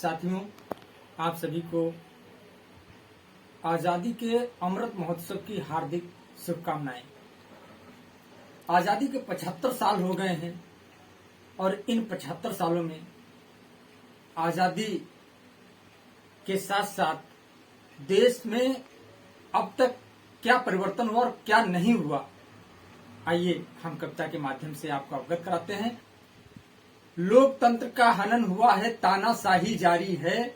साथियों, आप सभी को आजादी के अमृत महोत्सव की हार्दिक शुभकामनाएं। आजादी के 75 साल हो गए हैं और इन 75 सालों में आजादी के साथ साथ देश में अब तक क्या परिवर्तन हुआ और क्या नहीं हुआ, आइए हम कविता के माध्यम से आपको अवगत कराते हैं। लोकतंत्र का हनन हुआ है, तानाशाही जारी है।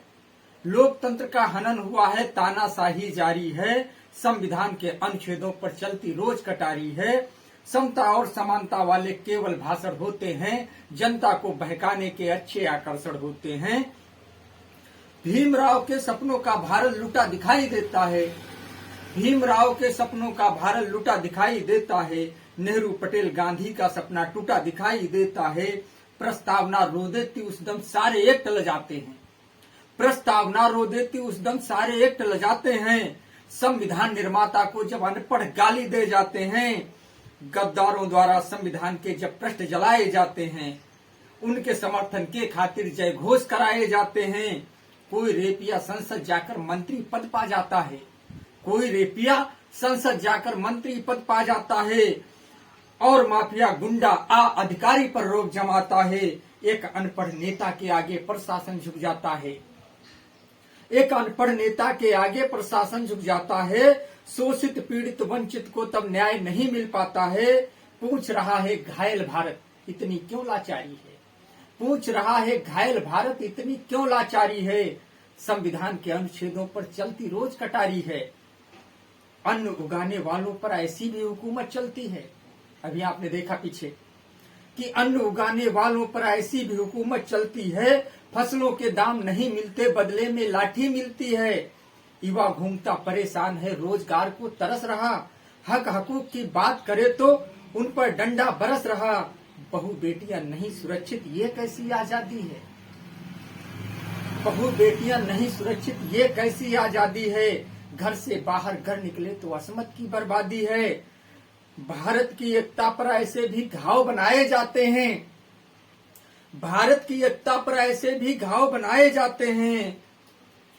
लोकतंत्र का हनन हुआ है, तानाशाही जारी है। संविधान के अनुच्छेदों पर चलती रोज कटारी है। समता और समानता वाले केवल भाषण होते हैं, जनता को बहकाने के अच्छे आकर्षण होते हैं। भीमराव के सपनों का भारत लुटा दिखाई देता है। भीमराव के सपनों का भारत लुटा दिखाई देता है। नेहरू पटेल गांधी का सपना टूटा दिखाई देता है। प्रस्तावना रो देती उस दम सारे एक टल जाते हैं। प्रस्तावना रो देती उस दम सारे एक टल जाते हैं। संविधान निर्माता को जब अनपढ़ गाली दे जाते हैं, गद्दारों द्वारा संविधान के जब पृष्ठ जलाए जाते हैं, उनके समर्थन के खातिर जय घोष कराए जाते हैं। कोई रेपिया संसद जाकर मंत्री पद पा जाता है। कोई रेपिया संसद जाकर मंत्री पद पा जाता है और माफिया गुंडा अधिकारी पर रोक जमाता है। एक अनपढ़ नेता के आगे प्रशासन झुक जाता है। एक अनपढ़ नेता के आगे प्रशासन झुक जाता है। शोषित पीड़ित वंचित को तब न्याय नहीं मिल पाता है। पूछ रहा है घायल भारत इतनी क्यों लाचारी है। पूछ रहा है घायल भारत इतनी क्यों लाचारी है। संविधान के अनुच्छेदों पर चलती रोज कटारी है। अन्न उगाने वालों पर ऐसी भी हुकूमत चलती है। अभी आपने देखा पीछे कि अन्न उगाने वालों पर ऐसी भी हुकूमत चलती है। फसलों के दाम नहीं मिलते, बदले में लाठी मिलती है। युवा घूमता परेशान है, रोजगार को तरस रहा। हक हकूक की बात करे तो उन पर डंडा बरस रहा। बहु बेटियां नहीं सुरक्षित, ये कैसी आजादी है। बहु बेटियां नहीं सुरक्षित, ये कैसी आजादी है। घर से बाहर घर निकले तो असमत की बर्बादी है। भारत की एकता पर ऐसे भी घाव बनाए जाते हैं। भारत की एकता पर ऐसे भी घाव बनाए जाते हैं।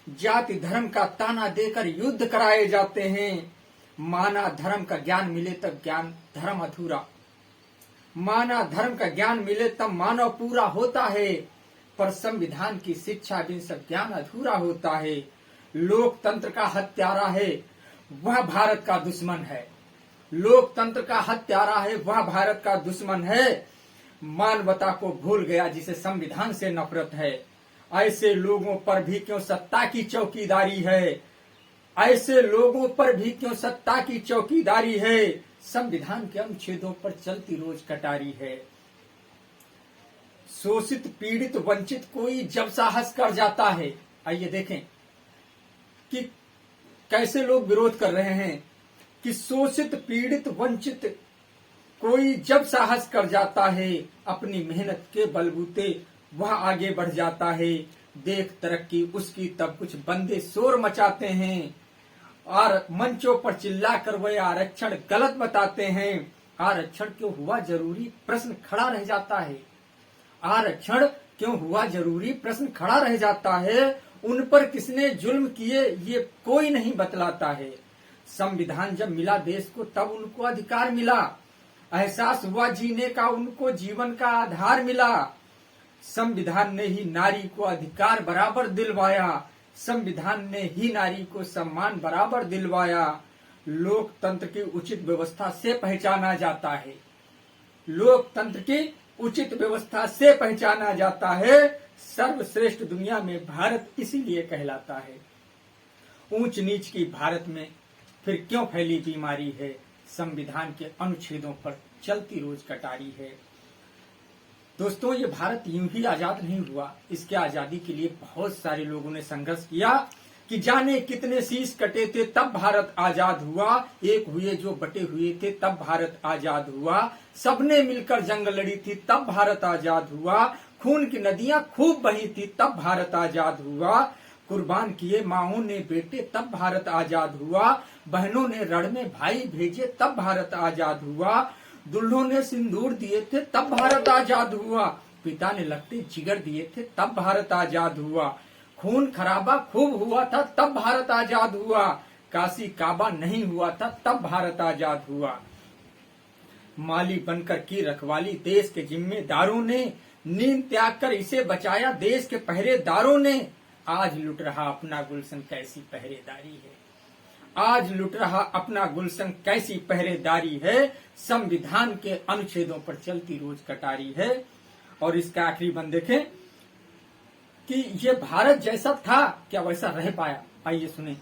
जाति धर्म का ताना देकर युद्ध कराए जाते हैं। माना धर्म का ज्ञान मिले तब ज्ञान धर्म अधूरा। माना धर्म का ज्ञान मिले तब मानव पूरा होता है। पर संविधान की शिक्षा बिन सब ज्ञान अधूरा होता है। लोकतंत्र का हत्यारा है, वह भारत का दुश्मन है। लोकतंत्र का हत्यारा है, वह भारत का दुश्मन है। मानवता को भूल गया जिसे संविधान से नफरत है। ऐसे लोगों पर भी क्यों सत्ता की चौकीदारी है। ऐसे लोगों पर भी क्यों सत्ता की चौकीदारी है। संविधान के अनुच्छेदों पर चलती रोज कटारी है। शोषित पीड़ित वंचित कोई जब साहस कर जाता है, आइए देखें कि कैसे लोग विरोध कर रहे हैं कि शोषित पीड़ित वंचित कोई जब साहस कर जाता है, अपनी मेहनत के बलबूते वह आगे बढ़ जाता है। देख तरक्की उसकी तब कुछ बंदे शोर मचाते हैं और मंचों पर चिल्लाकर वह आरक्षण गलत बताते हैं। आरक्षण क्यों हुआ जरूरी, प्रश्न खड़ा रह जाता है। आरक्षण क्यों हुआ जरूरी, प्रश्न खड़ा रह जाता है। उन पर किसने जुल्म किए ये कोई नहीं बतलाता है। संविधान जब मिला देश को तब उनको अधिकार मिला। एहसास हुआ जीने का, उनको जीवन का आधार मिला। संविधान ने ही नारी को अधिकार बराबर दिलवाया। संविधान ने ही नारी को सम्मान बराबर दिलवाया। लोकतंत्र की उचित व्यवस्था से पहचाना जाता है। लोकतंत्र की उचित व्यवस्था से पहचाना जाता है। सर्वश्रेष्ठ दुनिया में भारत इसीलिए कहलाता है। ऊंच नीच की भारत में फिर क्यों फैली बीमारी है। संविधान के अनुच्छेदों पर चलती रोज कटारी है। दोस्तों, ये भारत यूं ही आजाद नहीं हुआ। इसके आजादी के लिए बहुत सारे लोगों ने संघर्ष किया कि जाने कितने शीश कटे थे तब भारत आजाद हुआ। एक हुए जो बटे हुए थे तब भारत आजाद हुआ। सबने मिलकर जंग लड़ी थी तब भारत आजाद हुआ। खून की नदियां खूब बही थी तब भारत आजाद हुआ। कुर्बान किए माओं ने बेटे तब भारत आजाद हुआ। बहनों ने रण में भाई भेजे तब भारत आजाद हुआ। दुल्हों ने सिंदूर दिए थे तब भारत आजाद हुआ। पिता ने लगते जिगर दिए थे तब भारत आजाद हुआ। खून खराबा खूब हुआ था तब भारत आजाद हुआ, काशी काबा नहीं हुआ था तब भारत आजाद हुआ। माली बनकर की रखवाली देश के जिम्मेदारों ने, नींद त्याग कर इसे बचाया देश के पहरेदारों ने। आज लुट रहा अपना गुलशन कैसी पहरेदारी है, आज लुट रहा अपना गुलशन कैसी पहरेदारी है। संविधान के अनुच्छेदों पर चलती रोज कटारी है। और इसका आखिरी बंद देखें कि ये भारत जैसा था क्या वैसा रह पाया। आइए सुने,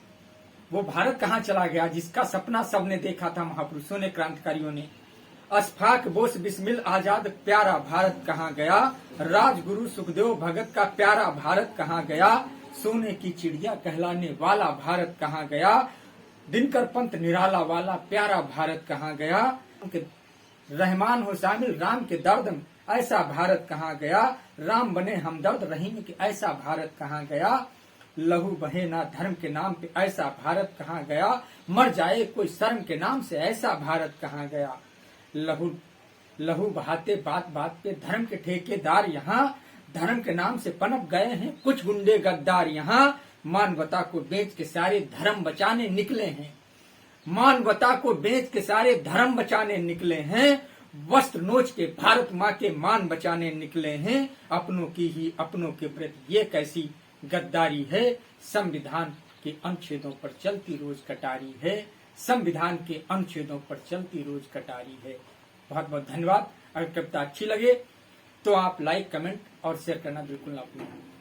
वो भारत कहाँ चला गया जिसका सपना सबने देखा था, महापुरुषों ने, क्रांतिकारियों ने। अशफाक बोस बिस्मिल आजाद प्यारा भारत कहाँ गया, राजगुरु सुखदेव भगत का प्यारा भारत कहाँ गया, सोने की चिड़िया कहलाने वाला भारत कहाँ गया, दिनकर पंत निराला वाला प्यारा भारत कहाँ गया, रहमान हो शामिल राम के दर्द में ऐसा भारत कहाँ गया, राम बने हमदर्द रहीम के ऐसा भारत कहाँ गया, लहू बहे ना धर्म के नाम पे ऐसा भारत कहाँ गया, मर जाए कोई शर्म के नाम से ऐसा भारत कहाँ गया। लहू बहाते बात बात पे धर्म के ठेकेदार यहाँ, धर्म के नाम से पनप गए हैं कुछ गुंडे गद्दार यहाँ। मानवता को बेच के सारे धर्म बचाने निकले हैं, मानवता को बेच के सारे धर्म बचाने निकले हैं, वस्त्र नोच के भारत माँ के मान बचाने निकले हैं। अपनों की ही अपनों के प्रति ये कैसी गद्दारी है, संविधान के अनुच्छेदों पर चलती रोज कटारी है, संविधान के अनुच्छेदों पर चलती रोज कटारी है। बहुत बहुत धन्यवाद। अगर कविता अच्छी लगे तो आप लाइक, कमेंट और शेयर करना बिल्कुल ना भूलें।